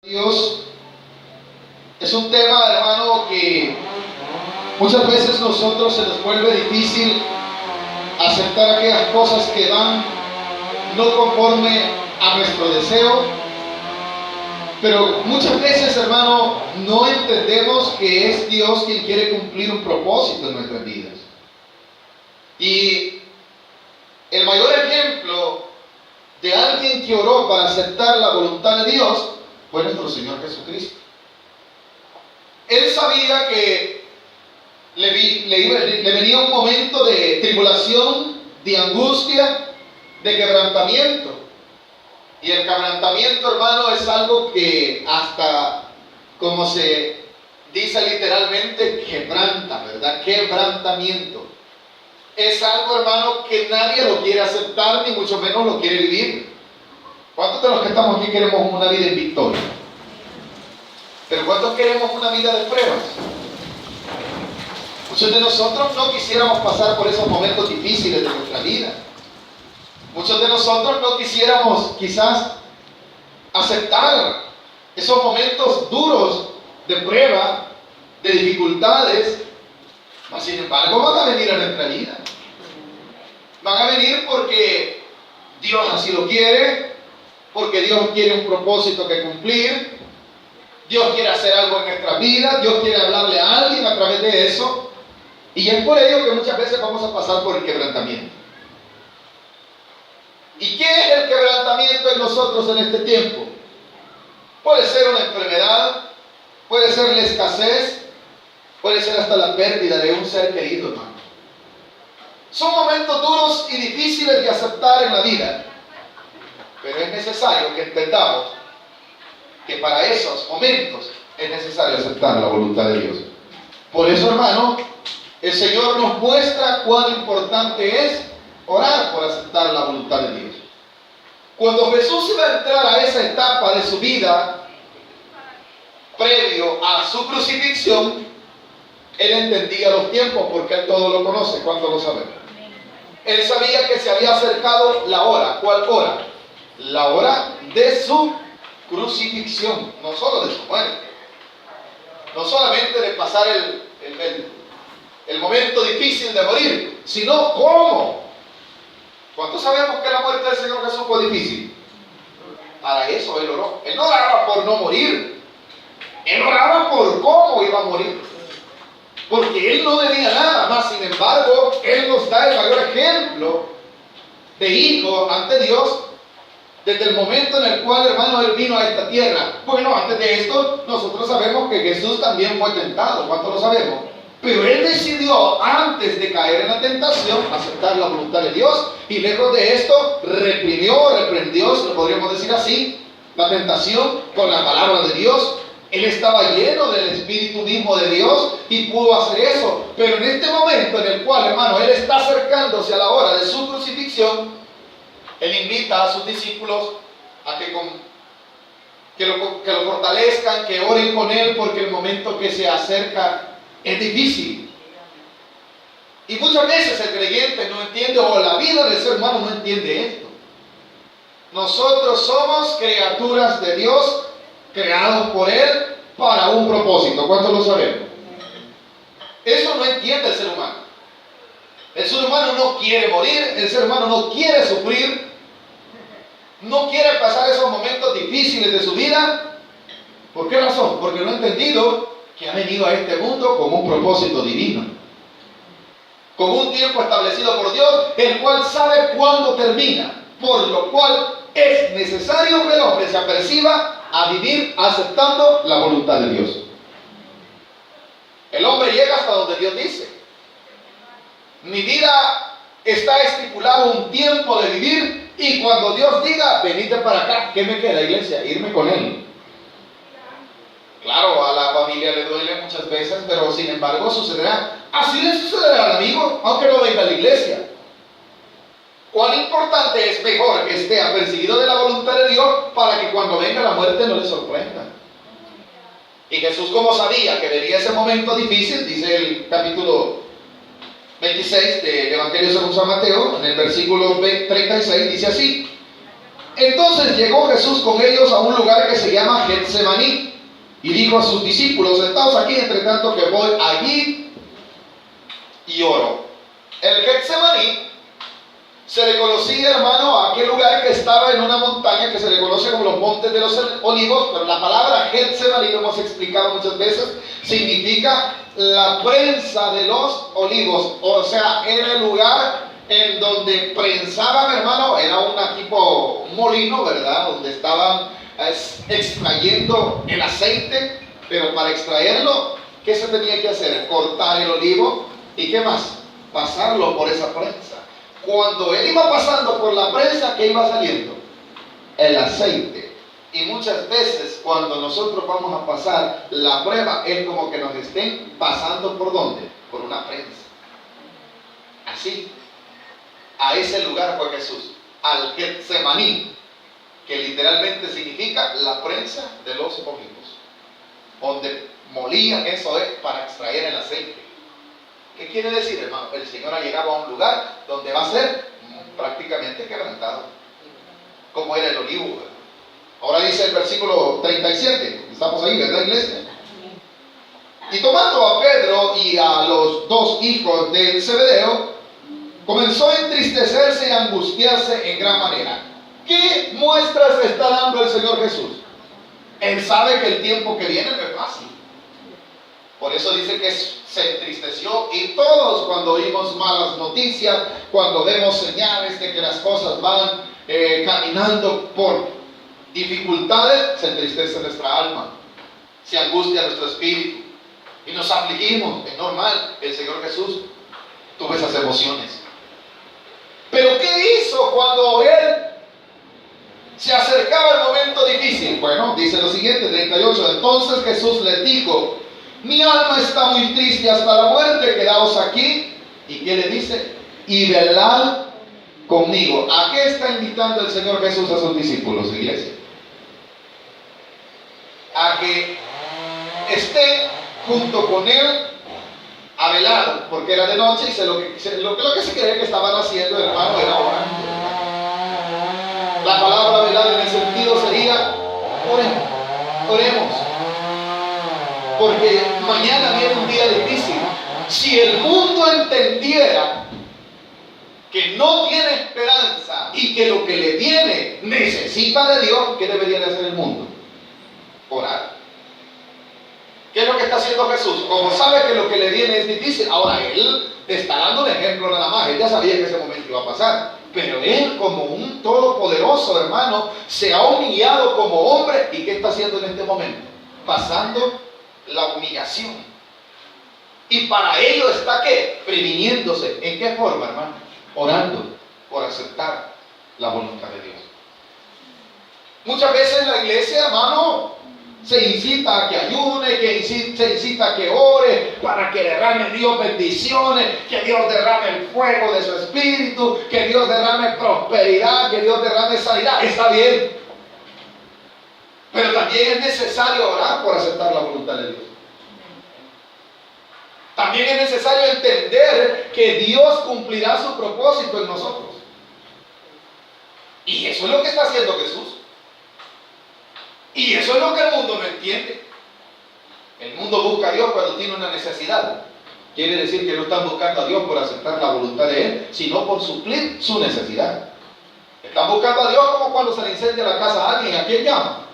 Dios es un tema, hermano, que muchas veces nosotros se nos vuelve difícil aceptar aquellas cosas que van no conforme a nuestro deseo, pero muchas veces, hermano, no entendemos que es Dios quien quiere cumplir un propósito en nuestras vidas. Y el mayor ejemplo de alguien que oró para aceptar la voluntad de Dios fue nuestro Señor Jesucristo. Él sabía que le venía un momento de tribulación, de angustia, de quebrantamiento. Y el quebrantamiento, hermano, es algo que hasta, como se dice literalmente, quebranta, ¿verdad? Quebrantamiento. Es algo, hermano, que nadie lo quiere aceptar, ni mucho menos lo quiere vivir. ¿Cuántos de los que estamos aquí queremos una vida en victoria? Pero ¿cuántos queremos una vida de pruebas? Muchos de nosotros no quisiéramos pasar por esos momentos difíciles de nuestra vida. Muchos de nosotros no quisiéramos quizás aceptar esos momentos duros de prueba, de dificultades, mas sin embargo van a venir a nuestra vida. Van a venir porque Dios así lo quiere, porque Dios quiere un propósito que cumplir, Dios quiere hacer algo en nuestra vida, Dios quiere hablarle a alguien a través de eso, y es por ello que muchas veces vamos a pasar por el quebrantamiento. ¿Y qué es el quebrantamiento en nosotros en este tiempo? Puede ser una enfermedad, puede ser la escasez, puede ser hasta la pérdida de un ser querido, hermano. Son momentos duros y difíciles de aceptar en la vida, pero es necesario que entendamos que para esos momentos es necesario aceptar la voluntad de Dios. Por eso, hermano, el Señor nos muestra cuán importante es orar por aceptar la voluntad de Dios. Cuando Jesús iba a entrar a esa etapa de su vida, previo a su crucifixión, Él entendía los tiempos porque Él todo lo conoce. ¿Cuánto lo sabemos? Él sabía que se había acercado la hora. ¿Cuál hora? La hora de su crucifixión, no solo de su muerte, no solamente de pasar el momento difícil de morir, sino cómo. ¿Cuántos sabemos que la muerte del Señor Jesús fue difícil? Para eso Él oró. Él no oraba por no morir, Él oraba por cómo iba a morir, porque Él no debía nada más. Sin embargo, Él nos da el mayor ejemplo de hijo ante Dios desde el momento en el cual, hermano, Él vino a esta tierra. Bueno, antes de esto, nosotros sabemos que Jesús también fue tentado. ¿Cuánto lo sabemos? Pero Él decidió, antes de caer en la tentación, aceptar la voluntad de Dios. Y lejos de esto, reprendió, lo podríamos decir así, la tentación con la palabra de Dios. Él estaba lleno del Espíritu mismo de Dios y pudo hacer eso. Pero en este momento en el cual, hermano, Él está acercándose a la hora de su crucifixión, Él invita a sus discípulos a que lo fortalezcan, que oren con Él, porque el momento que se acerca es difícil. Y muchas veces el creyente no entiende, o la vida del ser humano no entiende esto. Nosotros somos criaturas de Dios, creados por Él para un propósito. ¿Cuántos lo sabemos? Eso no entiende el ser humano. El ser humano no quiere morir, el ser humano no quiere sufrir, no quiere pasar esos momentos difíciles de su vida. ¿Por qué razón? Porque no ha entendido que ha venido a este mundo con un propósito divino, con un tiempo establecido por Dios, el cual sabe cuándo termina, por lo cual es necesario que el hombre se aperciba a vivir aceptando la voluntad de Dios. El hombre llega hasta donde Dios dice: mi vida está estipulado un tiempo de vivir, y cuando Dios diga, venite para acá, ¿qué me queda, iglesia? Irme con Él. Claro, a la familia le duele muchas veces, pero sin embargo sucederá. Así le sucederá al amigo, aunque no venga a la iglesia. Cuán importante es, mejor que esté apercibido de la voluntad de Dios para que cuando venga la muerte no le sorprenda. Y Jesús, como sabía que venía ese momento difícil, dice el capítulo 26 del Evangelio según San Mateo, en el versículo 36, dice así: Entonces llegó Jesús con ellos a un lugar que se llama Getsemaní y dijo a sus discípulos: sentaos aquí, entre tanto que voy allí y oro. El Getsemaní se le conocía, hermano, a aquel lugar que estaba en una montaña que se le conoce como los Montes de los Olivos, pero la palabra Getsemaní, lo hemos explicado muchas veces, significa la prensa de los olivos. O sea, era el lugar en donde prensaban, hermano, era un tipo molino, ¿verdad? Donde estaban extrayendo el aceite, pero para extraerlo, ¿qué se tenía que hacer? Cortar el olivo y ¿qué más? Pasarlo por esa prensa. Cuando él iba pasando por la prensa, ¿qué iba saliendo? El aceite. Y muchas veces cuando nosotros vamos a pasar la prueba, es como que nos estén pasando ¿por dónde? Por una prensa. Así. A ese lugar fue Jesús, al Getsemaní, que literalmente significa la prensa de los olivos, donde molían, eso es, para extraer el aceite. ¿Qué quiere decir, hermano? El Señor ha llegado a un lugar donde va a ser prácticamente quebrantado, como era el olivo, ¿verdad? Ahora dice el versículo 37, estamos ahí, ¿verdad, iglesia? Y tomando a Pedro y a los dos hijos de Zebedeo, comenzó a entristecerse y a angustiarse en gran manera. ¿Qué muestras está dando el Señor Jesús? Él sabe que el tiempo que viene no es fácil. Por eso dice que se entristeció, y todos cuando oímos malas noticias, cuando vemos señales de que las cosas van caminando por dificultades, se entristece nuestra alma, se angustia nuestro espíritu y nos afligimos. Es normal, el Señor Jesús tuvo esas emociones. Pero ¿qué hizo cuando él se acercaba el momento difícil? Bueno, dice lo siguiente, 38. Entonces Jesús les dijo: mi alma está muy triste hasta la muerte, quedaos aquí. ¿Y qué le dice? Y velad conmigo. ¿A qué está invitando el Señor Jesús a sus discípulos, iglesia? A que estén junto con él a velar, porque era de noche y lo que se creía que estaban haciendo, hermano, era orando. La palabra velar en el sentido sería: oremos, porque mañana viene un día difícil. Si el mundo entendiera que no tiene esperanza y que lo que le viene necesita de Dios, ¿qué debería de hacer el mundo? Orar. ¿Qué es lo que está haciendo Jesús? Como sabe que lo que le viene es difícil, ahora él está dando un ejemplo nada más. Él ya sabía que ese momento iba a pasar, pero él, como un todopoderoso, hermano, se ha humillado como hombre. ¿Y qué está haciendo en este momento? Pasando la humillación. Y para ello está ¿qué? Previniéndose. ¿En qué forma, hermano? Orando por aceptar la voluntad de Dios. Muchas veces la iglesia, hermano, se incita a que ayune, se incita a que ore, para que derrame Dios bendiciones, que Dios derrame el fuego de su espíritu, que Dios derrame prosperidad, que Dios derrame sanidad. Está bien, pero también es necesario orar por aceptar la voluntad de Dios. También es necesario entender que Dios cumplirá su propósito en nosotros. Y eso es lo que está haciendo Jesús. Y eso es lo que el mundo no entiende. El mundo busca a Dios cuando tiene una necesidad. Quiere decir que no están buscando a Dios por aceptar la voluntad de Él, sino por suplir su necesidad. Están buscando a Dios como cuando se le incendia la casa a alguien. ¿A quién llama?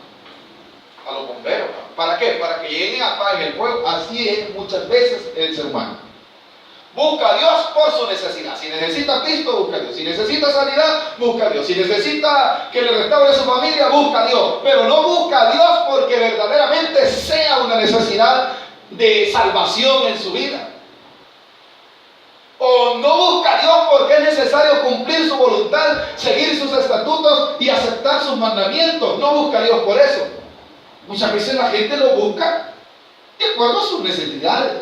A los bomberos. ¿Para qué? Para que lleguen a apaguen el fuego. Así es muchas veces el ser humano. Busca a Dios por su necesidad. Si necesita Cristo, busca a Dios. Si necesita sanidad, busca a Dios. Si necesita que le restaure su familia, busca a Dios. Pero no busca a Dios porque verdaderamente sea una necesidad de salvación en su vida. O no busca a Dios porque es necesario cumplir su voluntad, seguir sus estatutos y aceptar sus mandamientos. No busca a Dios por eso. Muchas veces la gente lo busca de acuerdo a sus necesidades.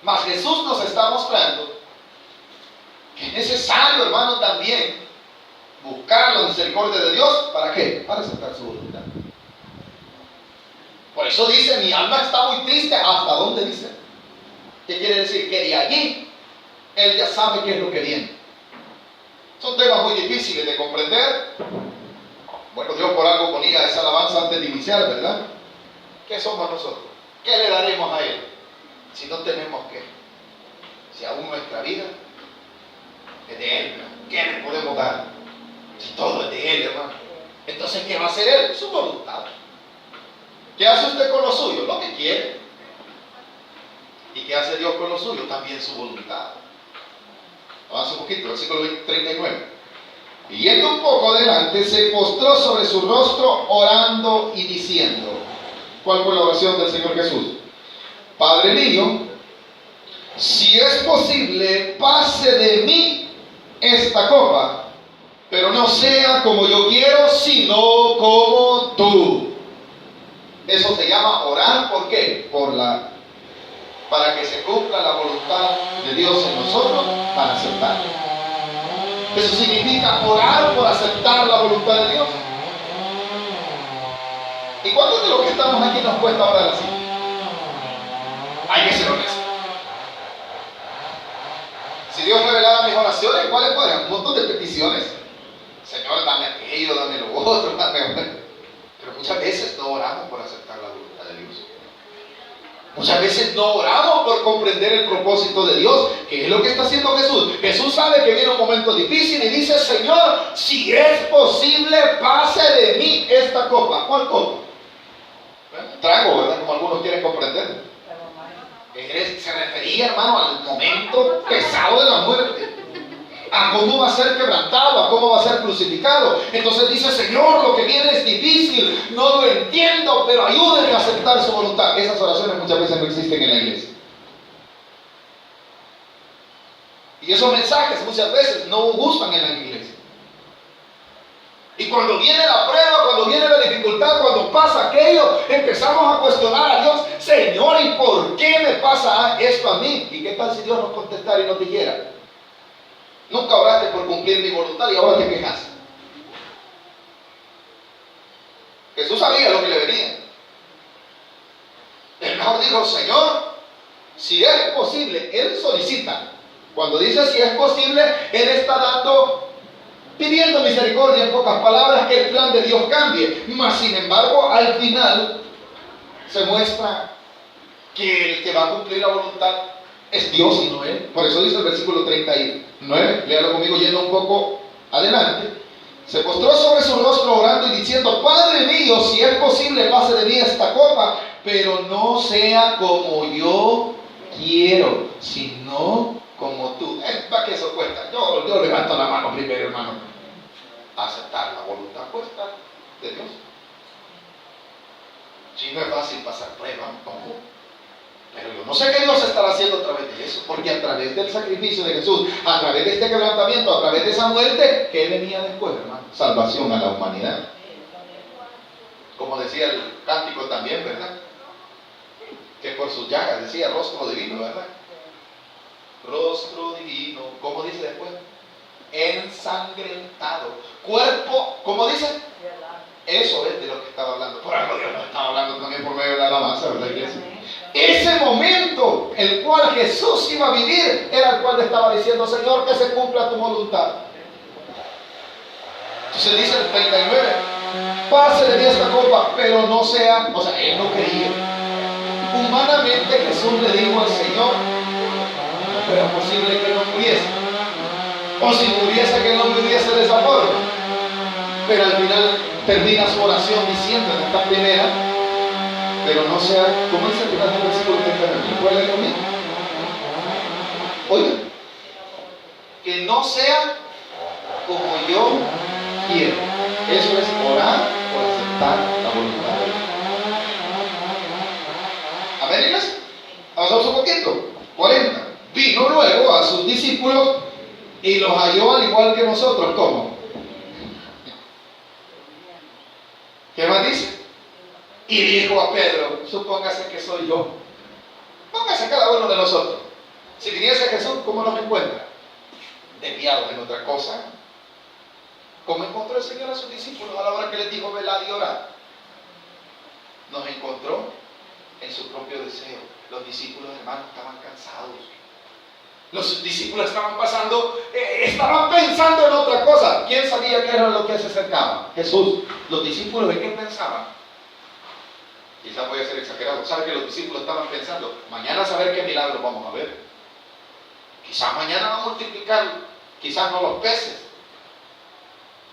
Mas Jesús nos está mostrando que es necesario, hermano, también buscar la misericordia de Dios. ¿Para qué? Para aceptar su voluntad. Por eso dice: mi alma está muy triste. ¿Hasta dónde dice? ¿Qué quiere decir? Que de allí Él ya sabe qué es lo que viene. Son temas muy difíciles de comprender, Bueno, Dios por algo ponía esa alabanza antes de iniciar, ¿verdad? ¿Qué somos nosotros? ¿Qué le daremos a Él? Si no tenemos qué. Si aún nuestra vida es de Él, ¿qué le podemos dar? Si todo es de Él, hermano. Entonces, ¿qué va a hacer Él? Su voluntad. ¿Qué hace usted con lo suyo? Lo que quiere. ¿Y qué hace Dios con lo suyo? También su voluntad. Avanza un poquito, versículo 39. Y yendo un poco adelante, se postró sobre su rostro orando y diciendo. ¿Cuál fue la oración del Señor Jesús? Padre mío, si es posible, pase de mí esta copa, pero no sea como yo quiero, sino como tú. Eso se llama orar. ¿Por qué? Para que se cumpla la voluntad de Dios en nosotros, para aceptarla. Eso significa orar por aceptar la voluntad de Dios. ¿Y cuántos de los que estamos aquí nos cuesta orar así? Hay que ser honesto. Si Dios revelara mis oraciones, ¿cuáles fueran? Un montón de peticiones. Señor, dame aquello, dame lo otro, dame. Pero muchas veces no oramos por aceptar la voluntad de Dios. Muchas veces no oramos por comprender el propósito de Dios, que es lo que está haciendo Jesús. Jesús sabe que viene un momento difícil y dice: Señor, si es posible, pase de mí esta copa. ¿Cuál copa? Trago, ¿verdad? Como algunos quieren comprender. Se refería, hermano, al momento pesado de la muerte, a cómo va a ser quebrantado, a cómo va a ser crucificado. Entonces dice: Señor, lo que viene es difícil, no lo entiendo, pero ayúdenme a aceptar su voluntad. Esas oraciones muchas veces no existen en la iglesia. Y esos mensajes muchas veces no gustan en la iglesia. Y cuando viene la prueba, cuando viene la dificultad, cuando pasa aquello, empezamos a cuestionar a Dios: Señor, ¿y por qué me pasa esto a mí? ¿Y qué tal si Dios nos contestara y nos dijera: nunca oraste por cumplir mi voluntad y ahora te quejas? Jesús sabía lo que le venía. El mejor dijo: Señor, si es posible. Él solicita. Cuando dice si es posible, Él está pidiendo misericordia, en pocas palabras, que el plan de Dios cambie. Mas sin embargo, al final se muestra que el que va a cumplir la voluntad es Dios y no Él. Por eso dice el versículo 39, léalo conmigo yendo un poco adelante. Se postró sobre su rostro orando y diciendo: Padre mío, si es posible, pase de mí esta copa, pero no sea como yo quiero, sino como tú. ¿Para qué eso cuesta? Yo levanto la mano primero, hermano. Aceptar la voluntad cuesta de Dios. Si no es fácil pasar prueba, ¿cómo? Pero yo no sé qué Dios estará haciendo a través de eso, porque a través del sacrificio de Jesús, a través de este quebrantamiento, a través de esa muerte, ¿qué venía después, hermano? Salvación a la humanidad. Como decía el cántico también, ¿verdad? Que por sus llagas decía rostro divino, ¿verdad? Rostro divino. ¿Cómo dice después? Ensangrentado. Cuerpo, ¿cómo dice? Eso es de lo que estaba hablando. Por algo Dios nos estaba hablando también por medio de la alabanza, ¿verdad, iglesia? Ese momento, el cual Jesús iba a vivir, era el cual le estaba diciendo: Señor, que se cumpla tu voluntad. Entonces dice el 39: pase de mí esta copa, pero no sea, o sea, él no creía. Humanamente Jesús le dijo al Señor: no era posible que él no muriese. O si muriese, que no muriese de esa forma. Pero al final termina su oración diciendo en esta primera: pero no sea, ¿cómo dice el final del versículo 39? ¿Puede leer conmigo? Oiga, que no sea como yo quiero. Eso es orar por aceptar la voluntad de Dios. Amén, iglesia. Avanzamos un poquito. 40. Vino luego a sus discípulos y los halló al igual que nosotros. ¿Cómo? ¿Qué más dice? Y dijo a Pedro: supóngase que soy yo. Póngase cada uno de nosotros. Si viniese Jesús, ¿cómo nos encuentra? Desviados en otra cosa. ¿Cómo encontró el Señor a sus discípulos a la hora que les dijo: velad y orad? Nos encontró en su propio deseo. Los discípulos, hermanos, estaban cansados. Los discípulos estaban pensando en otra cosa. ¿Quién sabía qué era lo que se acercaba? Jesús. Los discípulos, ¿en qué pensaban? Quizás voy a ser exagerado. ¿Sabe que los discípulos estaban pensando? Mañana saber qué milagro vamos a ver. Quizás mañana va a multiplicar, quizás no los peces.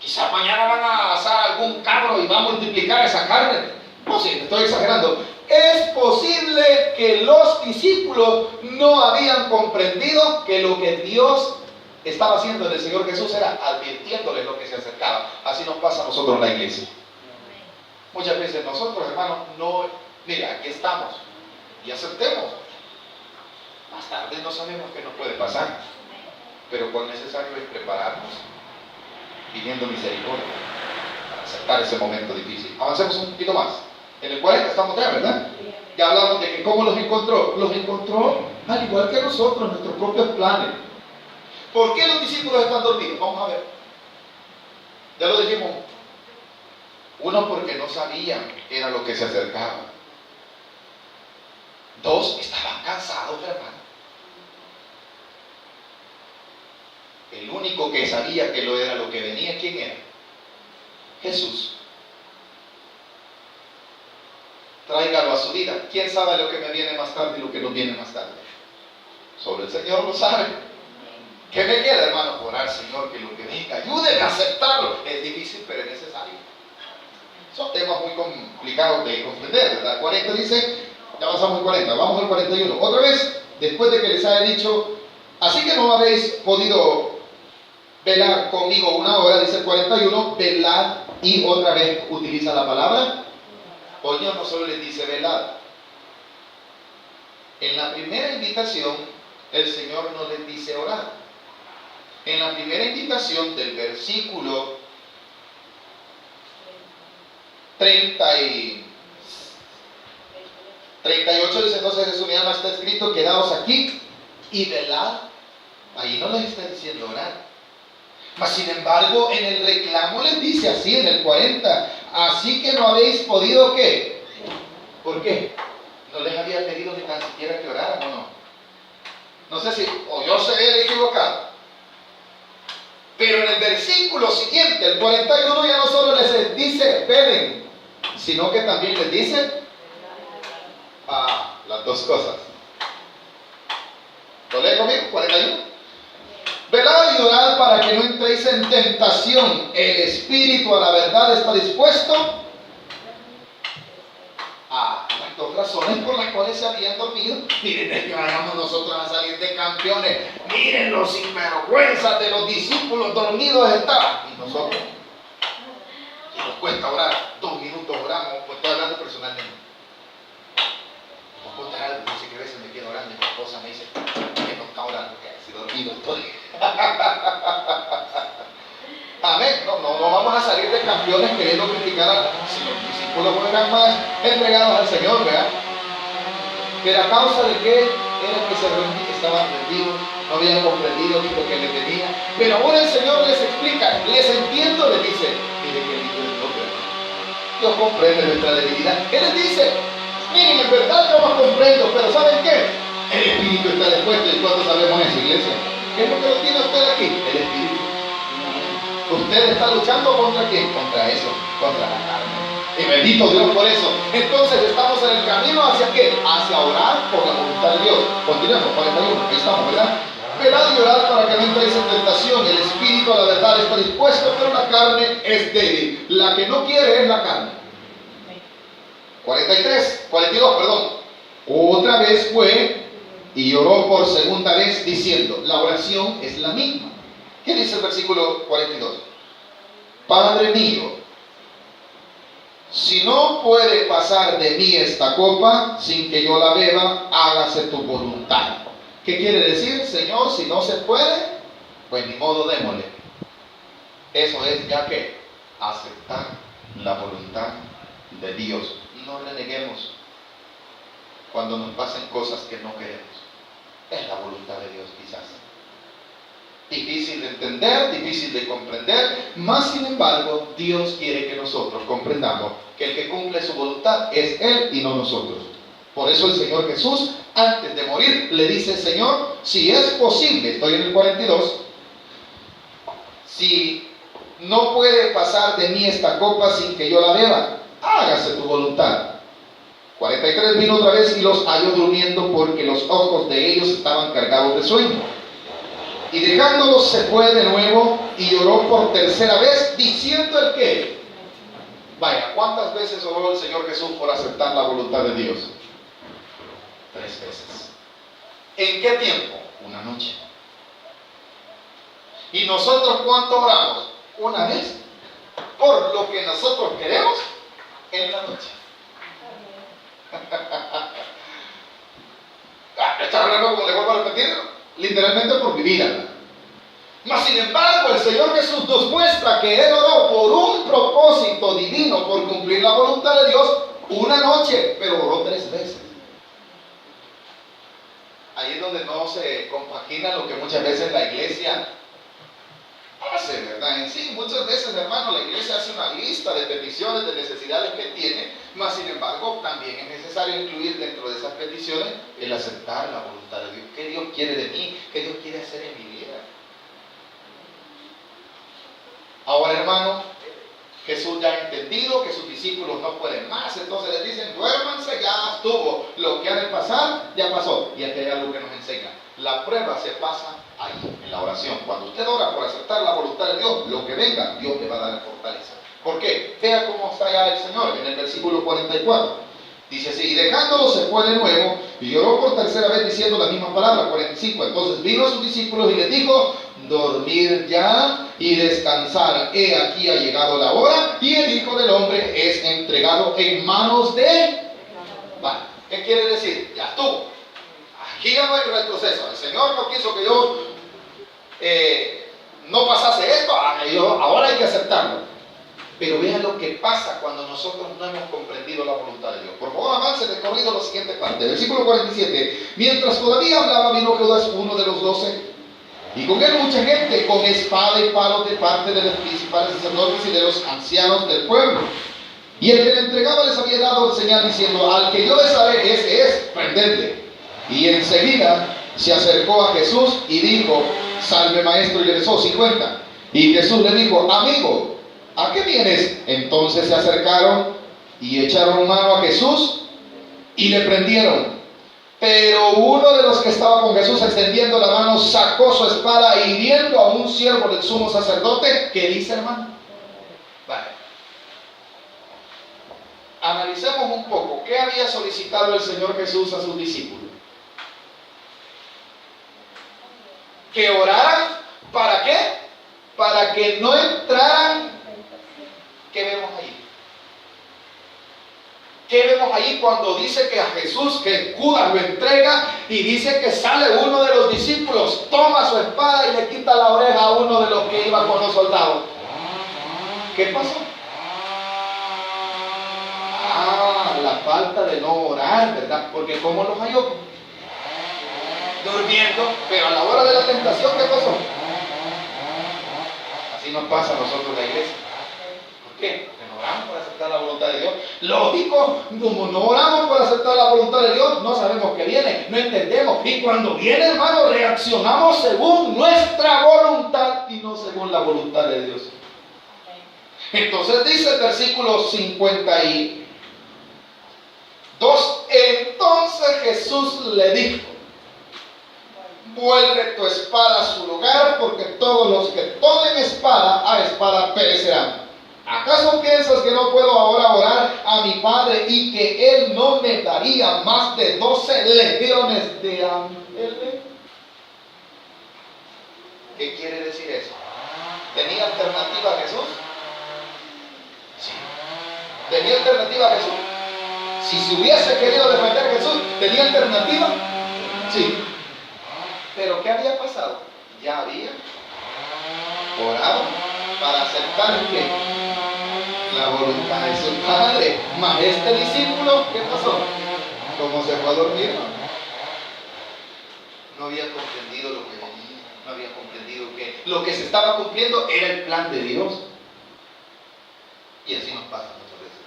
Quizás mañana van a asar algún cabro y va a multiplicar esa carne. No sé, estoy exagerando. Es posible que los discípulos no habían comprendido que lo que Dios estaba haciendo en el Señor Jesús era advirtiéndoles lo que se acercaba. Así nos pasa a nosotros en la iglesia. Muchas veces nosotros, hermanos, mira, aquí estamos y aceptemos. Más tarde no sabemos qué nos puede pasar, pero cuán necesario es prepararnos pidiendo misericordia para aceptar ese momento difícil. Avancemos un poquito más. En el 40 estamos ya, ¿verdad? Ya hablamos de que cómo los encontró. Los encontró al igual que nosotros, nuestros propios planes. ¿Por qué los discípulos están dormidos? Vamos a ver. Ya lo dijimos. Uno, porque no sabían qué era lo que se acercaba. Dos, estaban cansados, hermano. El único que sabía que lo era lo que venía, ¿quién era? Jesús. Tráigalo a su vida. ¿Quién sabe lo que me viene más tarde y lo que nos viene más tarde? Solo el Señor lo sabe. ¿Qué me queda, hermano? Orar, Señor, que lo que venga, ayúdenme a aceptarlo. Es difícil, pero es necesario. Son temas muy complicados de comprender, ¿verdad? 40 dice, ya avanzamos al 40, vamos al 41. Otra vez, después de que les haya dicho, así que no habéis podido velar conmigo una hora, dice el 41, velad, y otra vez utiliza la palabra. Hoy no solo les dice velad. En la primera invitación, el Señor no les dice orar. En la primera invitación del versículo 38 dice, entonces Jesús mi alma está escrito, quedaos aquí y velad. Ahí no les está diciendo orar. Mas sin embargo, en el reclamo les dice así, en el 40, así que no habéis podido, ¿qué? ¿Por qué? No les había pedido ni tan siquiera que oraran, ¿o no? No sé si, o yo sé equivocado. Pero en el versículo siguiente, el 41, ya no solo les dice velen, sino que también les dice las dos cosas. ¿Lo lee conmigo? 41. Velad y orad para que no entréis en tentación. El espíritu a la verdad está dispuesto. Las dos razones por las cuales se habían dormido. Miren, es que vayamos nosotros a salir de campeones. Miren los sinvergüenzas de los discípulos dormidos estaban. Y nosotros, si nos cuesta orar, 2 minutos oramos, pues estoy hablando personalmente. Voy a contar algo, no sé qué veces me quedo orando y mi esposa me dice, que no está orando, que si dormido estoy. Amén. No vamos a salir de campeones queriendo criticar si los discípulos fueran más entregados al Señor, ¿verdad? Pero a causa de que era que estaban rendidos, no habían comprendido lo que les venía. Pero ahora el Señor les explica, les entiendo, les dice, mire qué lindo es Dios, ¿verdad? Dios comprende nuestra debilidad. Él les dice, miren, en verdad yo no comprendo, pero ¿saben qué? El Espíritu está dispuesto. ¿Y cuánto sabemos eso, iglesia? ¿Qué es lo que lo tiene usted aquí? El Espíritu. Usted está luchando contra quién? Contra eso, contra la carne. Y bendito Dios por eso. Entonces estamos en el camino hacia qué? Hacia orar por la voluntad de Dios. Continuamos, 41, ahí estamos, ¿verdad? Velad y orad para que no entréis en tentación. El espíritu a la verdad está dispuesto, pero la carne es débil. La que no quiere es la carne. 42, perdón. Otra vez fue y oró por segunda vez diciendo, la oración es la misma. ¿Qué dice el versículo 42? Padre mío, si no puede pasar de mí esta copa sin que yo la beba, hágase tu voluntad. ¿Qué quiere decir, Señor? Si no se puede, pues ni modo, démosle. Eso es ya que aceptar la voluntad de Dios. No reneguemos cuando nos pasen cosas que no queremos. Es la voluntad de Dios, quizás. Difícil de entender, difícil de comprender, mas sin embargo, Dios quiere que nosotros comprendamos que el que cumple su voluntad es Él y no nosotros. Por eso el Señor Jesús, antes de morir, le dice: Señor, si es posible, estoy en el 42, si no puede pasar de mí esta copa sin que yo la beba, hágase tu voluntad. 43, vino otra vez y los halló durmiendo, porque los ojos de ellos estaban cargados de sueño. Y dejándolos se fue de nuevo y oró por tercera vez, diciendo el qué. Vaya, ¿cuántas veces oró el Señor Jesús por aceptar la voluntad de Dios? 3 veces. ¿En qué tiempo? Una noche. ¿Y nosotros cuánto oramos? Una vez. Por lo que nosotros queremos en la noche. ¿Está hablando como le vuelvo a repetir? Literalmente por mi vida. Mas sin embargo, el Señor Jesús nos muestra que Él oró por un propósito divino, por cumplir la voluntad de Dios, una noche, pero oró 3 veces. Ahí es donde no se compagina lo que muchas veces la iglesia hace, ¿verdad? En sí, muchas veces, hermano, la iglesia hace una lista de peticiones, de necesidades que tiene, mas sin embargo, también es necesario incluir dentro de esas peticiones el aceptar la voluntad de Dios. ¿Qué Dios quiere de mí? ¿Qué Dios quiere hacer en mi vida? Ahora, hermano, Jesús ya ha entendido que sus discípulos no pueden más, entonces les dicen: duérmanse, ya estuvo, lo que ha de pasar, ya pasó. Y aquí hay algo que nos enseña: la prueba se pasa ahí, en la oración. Cuando usted ora por aceptar la voluntad de Dios, lo que venga, Dios le va a dar fortaleza. ¿Por qué? Vea cómo está ya el Señor en el versículo 44. Dice así: y dejándolo se fue de nuevo y oró por tercera vez diciendo la misma palabra. 45. Entonces vino a sus discípulos y les dijo: dormir ya y descansar. He aquí ha llegado la hora y el Hijo del Hombre es entregado en manos de... Vale. ¿Qué quiere decir? Ya estuvo. Aquí ya no hay retroceso. El Señor no quiso que yo no pasase esto. Ahora hay que aceptarlo. Pero vean lo que pasa cuando nosotros no hemos comprendido la voluntad de Dios. Por favor, avance de corrido la siguiente parte. Versículo 47. Mientras todavía hablaba, vino Judas, uno de los 12, y con él mucha gente, con espada y palos de parte de los principales sacerdotes y de los ancianos del pueblo. Y el que le entregaba les había dado señal diciendo: al que yo les haré, ese es, prendedle. Y enseguida se acercó a Jesús y dijo: salve, maestro, y le besó. 50. Y Jesús le dijo: amigo, ¿a qué vienes? Entonces se acercaron y echaron mano a Jesús y le prendieron. Pero uno de los que estaba con Jesús, extendiendo la mano, sacó su espada e hiriendo a un siervo del sumo sacerdote. ¿Qué dice, hermano? Vale. Analicemos un poco. ¿Qué había solicitado el Señor Jesús a sus discípulos? Que oraran. ¿Para qué? Para que no entraran. ¿Qué vemos ahí? ¿Qué vemos ahí cuando dice que a Jesús, que Judas lo entrega y dice que sale uno de los discípulos, toma su espada y le quita la oreja a uno de los que iba con los soldados? ¿Qué pasó? La falta de no orar, ¿verdad? Porque ¿cómo los halló? Durmiendo. Pero a la hora de la tentación, ¿qué pasó? Así nos pasa a nosotros la iglesia. ¿Por qué? Porque no oramos por aceptar la voluntad de Dios. Lógico, como no oramos por aceptar la voluntad de Dios, no sabemos qué viene, no entendemos. Y cuando viene, hermano, reaccionamos según nuestra voluntad y no según la voluntad de Dios. Entonces dice el versículo 52. Entonces Jesús le dijo: vuelve tu espada a su lugar, porque todos los que tomen espada, a espada perecerán. ¿Acaso piensas que no puedo ahora orar a mi Padre y que Él no me daría más de 12 legiones de ángeles? ¿Qué quiere decir eso? ¿Tenía alternativa a Jesús? Sí. ¿Tenía alternativa a Jesús? Si se hubiese querido defender a Jesús, ¿tenía alternativa? Sí. Pero ¿qué había pasado? Ya había orado para aceptar que la voluntad de su Padre. Mas este discípulo, ¿qué pasó? ¿Cómo se fue a dormir? No había comprendido lo que venía, no había comprendido que lo que se estaba cumpliendo era el plan de Dios. Y así nos pasa muchas veces.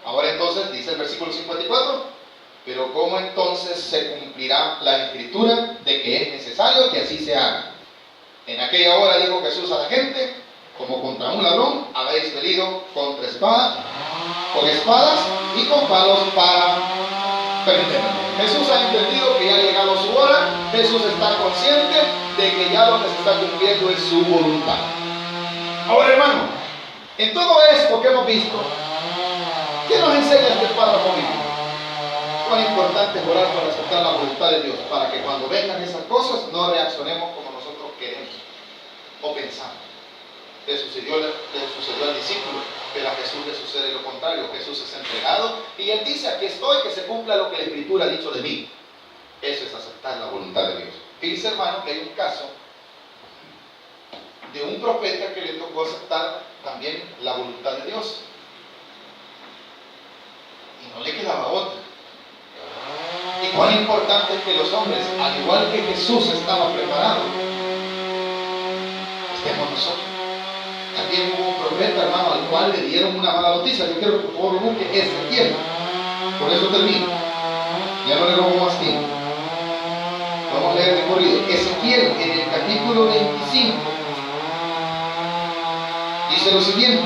Ahora entonces dice el versículo 54: Pero ¿cómo entonces se cumplirá la escritura de que es necesario que así se haga? En aquella hora dijo Jesús a la gente, como contra un ladrón, habéis venido contra espadas, con espadas y con palos para prenderme. Jesús ha entendido que ya ha llegado su hora. Jesús está consciente de que ya lo que se está cumpliendo es su voluntad. Ahora, hermano, en todo esto que hemos visto, ¿qué nos enseña este párrafo bíblico? Cuán importante es orar para aceptar la voluntad de Dios, para que cuando vengan esas cosas no reaccionemos como nosotros queremos o pensamos. Le sucedió al discípulo, pero a Jesús le sucede lo contrario. Jesús es entregado y él dice: aquí estoy, que se cumpla lo que la Escritura ha dicho de mí. Eso es aceptar la voluntad de Dios. Fíjense, hermano, que hay un caso de un profeta que le tocó aceptar también la voluntad de Dios y no le quedaba otra. Y cuán importante es que los hombres, al igual que Jesús estaba preparado, estemos nosotros. También hubo un profeta, hermano, al cual le dieron una mala noticia. Yo quiero que por favor busque Ezequiel. Por eso termino. Ya no le robo más tiempo. Vamos a leer de corrido. Ezequiel, en el capítulo 25, dice lo siguiente.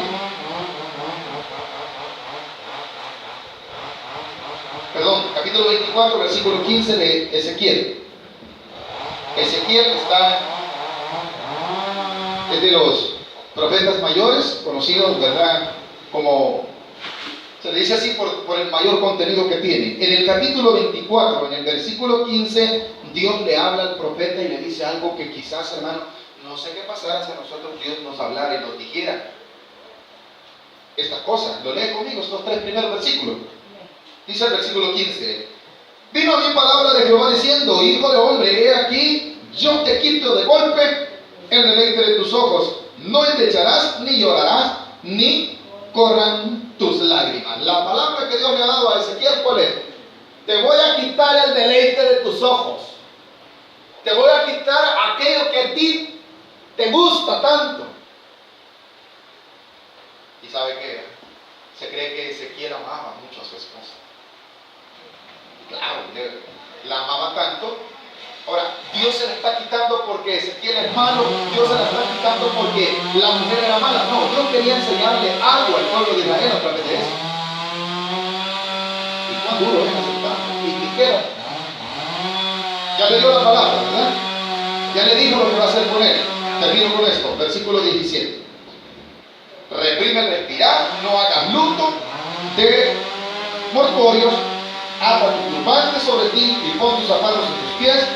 Perdón, capítulo 24, versículo 15 de Ezequiel. Ezequiel es de los profetas mayores, conocidos, ¿verdad? Como se le dice así por el mayor contenido que tiene. En el capítulo 24, en el versículo 15, Dios le habla al profeta y le dice algo que quizás, hermano, no sé qué pasará si a nosotros Dios nos hablara y nos dijera estas cosas. Lo lee conmigo, estos 3 primeros versículos. Dice el versículo 15: vino a mí palabra de Jehová diciendo: hijo de hombre, he aquí, yo te quito de golpe el deleite de tus ojos. No endecharás, ni llorarás, ni corran tus lágrimas. La palabra que Dios le ha dado a Ezequiel, ¿cuál es? Te voy a quitar el deleite de tus ojos. Te voy a quitar aquello que a ti te gusta tanto. ¿Y sabe qué? Se cree que Ezequiel amaba mucho a su esposa. Claro, la amaba tanto. Ahora, Dios se la está quitando porque Ezequiel es malo. Dios se la está quitando porque la mujer era mala. No, Dios quería enseñarle algo al pueblo de Israel a través de eso. Y cuán duro es aceptar. Y ligero. Ya le dio la palabra, ¿verdad? Ya le dijo lo que va a hacer con él. Termino con esto, versículo 17. Reprime el respirar, no hagas luto de mortuorios, ata tu turbante sobre ti y pon tus zapatos en tus pies,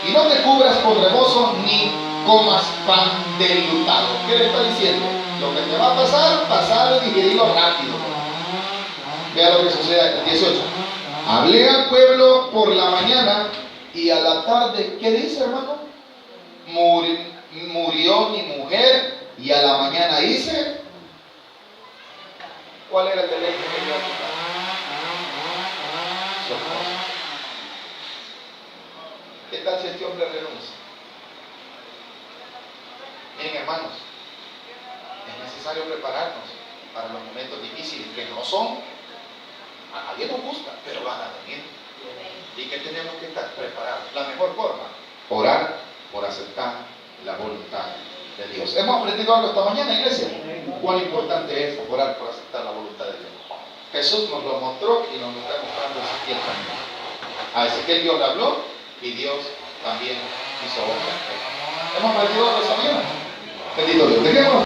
y no te cubras con rebozo ni comas pan del lutado. ¿Qué le está diciendo? Lo que te va a pasar, pasar y digerirlo rápido. Vea lo que sucede aquí, 18. Hablé al pueblo por la mañana y a la tarde, ¿qué dice, hermano? Murió mi mujer y a la mañana hice. ¿Cuál era el deleite que iba a quitar? Su esposa. ¿Qué tal si este hombre renuncia? Miren, hermanos, es necesario prepararnos para los momentos difíciles que no son, a nadie nos gusta, pero van a venir. Y que tenemos que estar preparados. La mejor forma, orar por aceptar la voluntad de Dios. ¿Hemos aprendido algo esta mañana, iglesia? Cuán importante es orar por aceptar la voluntad de Dios. Jesús nos lo mostró y nos lo está mostrando a Ezequiel también. A Ezequiel Dios le habló y Dios también hizo obra. ¿Hemos aprendido algo esta mañana? Bendito Dios. Dejémonos.